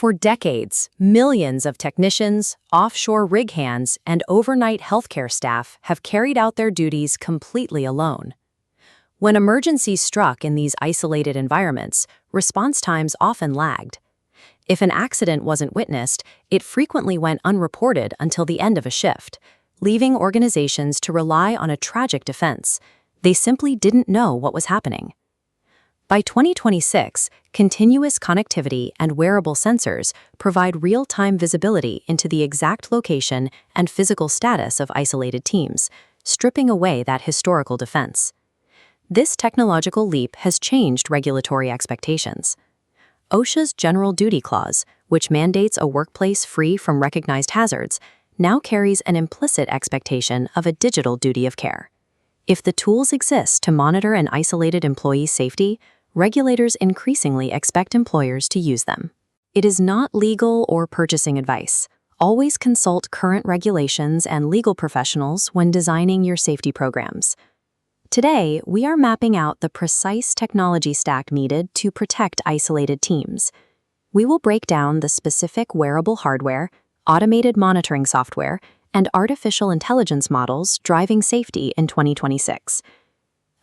For decades, millions of technicians, offshore rig hands, and overnight healthcare staff have carried out their duties completely alone. When emergencies struck in these isolated environments, response times often lagged. If an accident wasn't witnessed, it frequently went unreported until the end of a shift, leaving organizations to rely on a tragic defense. They simply didn't know what was happening. By 2026, continuous connectivity and wearable sensors provide real-time visibility into the exact location and physical status of isolated teams, stripping away that historical defense. This technological leap has changed regulatory expectations. OSHA's General Duty Clause, which mandates a workplace free from recognized hazards, now carries an implicit expectation of a digital duty of care. If the tools exist to monitor an isolated employee's safety, regulators increasingly expect employers to use them. It is not legal or purchasing advice. Always consult current regulations and legal professionals when designing your safety programs. Today, we are mapping out the precise technology stack needed to protect isolated teams. We will break down the specific wearable hardware, automated monitoring software, and artificial intelligence models driving safety in 2026.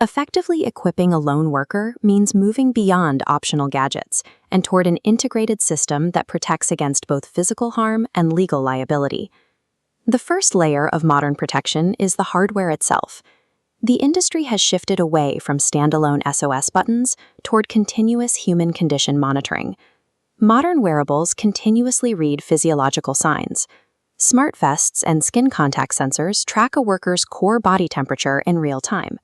Effectively equipping a lone worker means moving beyond optional gadgets and toward an integrated system that protects against both physical harm and legal liability. The first layer of modern protection is the hardware itself. The industry has shifted away from standalone SOS buttons toward continuous human condition monitoring. Modern wearables continuously read physiological signs. Smart vests and skin contact sensors track a worker's core body temperature in real time.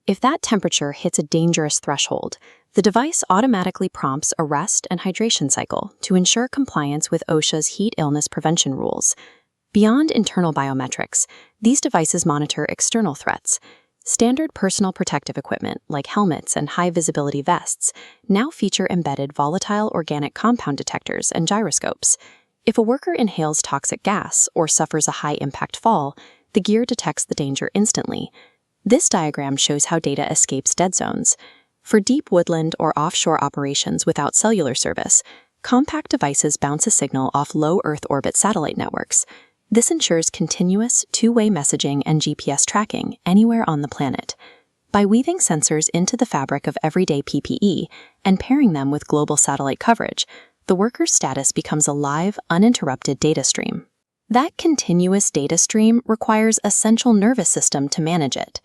If that temperature hits a dangerous threshold, the device automatically prompts a rest and hydration cycle to ensure compliance with OSHA's heat illness prevention rules. Beyond internal biometrics, these devices monitor external threats. Standard personal protective equipment, like helmets and high-visibility vests, now feature embedded volatile organic compound detectors and gyroscopes. If a worker inhales toxic gas or suffers a high-impact fall, the gear detects the danger instantly. This diagram shows how data escapes dead zones. For deep woodland or offshore operations without cellular service, compact devices bounce a signal off low Earth orbit satellite networks. This ensures continuous, two-way messaging and GPS tracking anywhere on the planet. By weaving sensors into the fabric of everyday PPE and pairing them with global satellite coverage, the worker's status becomes a live, uninterrupted data stream. That continuous data stream requires a central nervous system to manage it.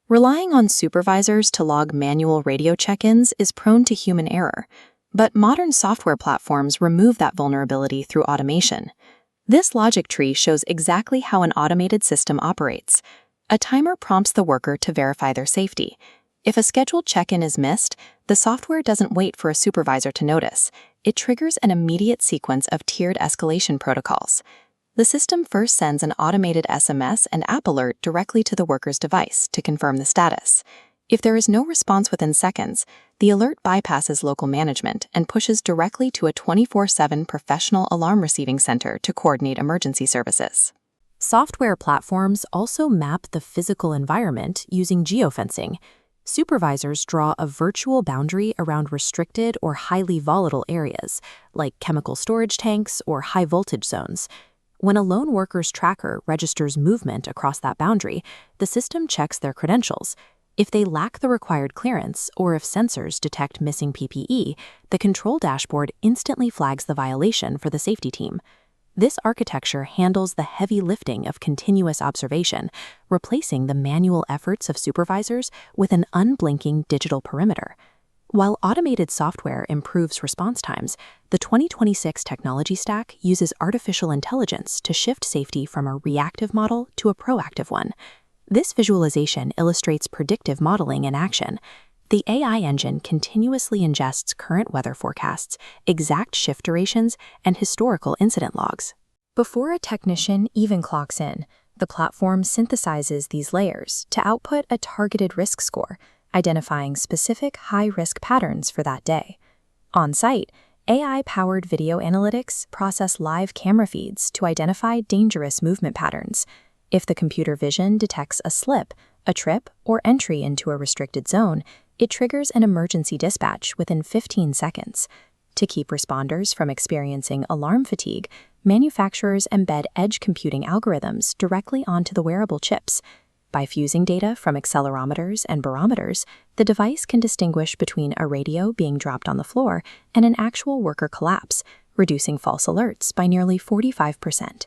Relying on supervisors to log manual radio check-ins is prone to human error, but modern software platforms remove that vulnerability through automation. This logic tree shows exactly how an automated system operates. A timer prompts the worker to verify their safety. If a scheduled check-in is missed, the software doesn't wait for a supervisor to notice. It triggers an immediate sequence of tiered escalation protocols. The system first sends an automated SMS and app alert directly to the worker's device to confirm the status. If there is no response within seconds, the alert bypasses local management and pushes directly to a 24/7 professional alarm receiving center to coordinate emergency services. Software platforms also map the physical environment using geofencing. Supervisors draw a virtual boundary around restricted or highly volatile areas, like chemical storage tanks or high-voltage zones. When a lone worker's tracker registers movement across that boundary, the system checks their credentials. If they lack the required clearance, or if sensors detect missing PPE, the control dashboard instantly flags the violation for the safety team. This architecture handles the heavy lifting of continuous observation, replacing the manual efforts of supervisors with an unblinking digital perimeter. While automated software improves response times, the 2026 technology stack uses artificial intelligence to shift safety from a reactive model to a proactive one. This visualization illustrates predictive modeling in action. The AI engine continuously ingests current weather forecasts, exact shift durations, and historical incident logs. Before a technician even clocks in, the platform synthesizes these layers to output a targeted risk score, identifying specific high-risk patterns for that day. On-site, AI-powered video analytics process live camera feeds to identify dangerous movement patterns. If the computer vision detects a slip, a trip, or entry into a restricted zone, it triggers an emergency dispatch within 15 seconds. To keep responders from experiencing alarm fatigue, manufacturers embed edge computing algorithms directly onto the wearable chips. By fusing data from accelerometers and barometers, the device can distinguish between a radio being dropped on the floor and an actual worker collapse, reducing false alerts by nearly 45%.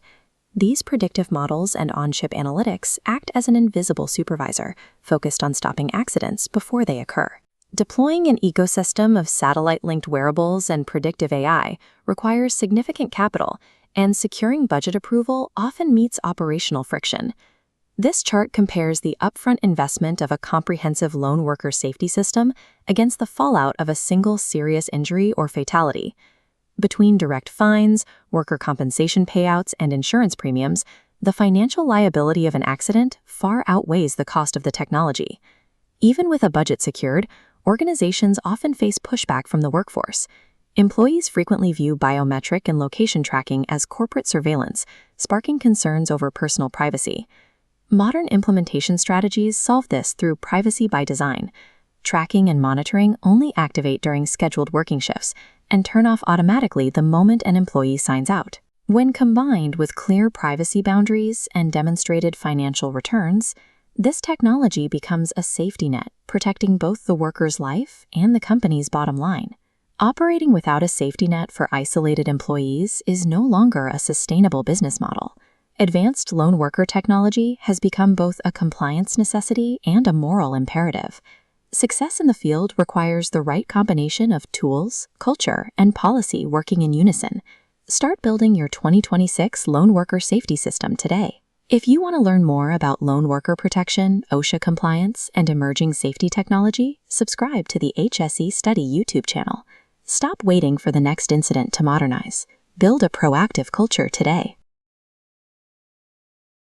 These predictive models and on-chip analytics act as an invisible supervisor, focused on stopping accidents before they occur. Deploying an ecosystem of satellite-linked wearables and predictive AI requires significant capital, and securing budget approval often meets operational friction. This chart compares the upfront investment of a comprehensive lone worker safety system against the fallout of a single serious injury or fatality. Between direct fines, worker compensation payouts, and insurance premiums, the financial liability of an accident far outweighs the cost of the technology. Even with a budget secured, organizations often face pushback from the workforce. Employees frequently view biometric and location tracking as corporate surveillance, sparking concerns over personal privacy. Modern implementation strategies solve this through privacy by design. Tracking and monitoring only activate during scheduled working shifts and turn off automatically the moment an employee signs out. When combined with clear privacy boundaries and demonstrated financial returns, this technology becomes a safety net, protecting both the worker's life and the company's bottom line. Operating without a safety net for isolated employees is no longer a sustainable business model. Advanced lone worker technology has become both a compliance necessity and a moral imperative. Success in the field requires the right combination of tools, culture, and policy working in unison. Start building your 2026 lone worker safety system today. If you want to learn more about lone worker protection, OSHA compliance, and emerging safety technology, subscribe to the HSEstudy YouTube channel. Stop waiting for the next incident to modernize. Build a proactive culture today.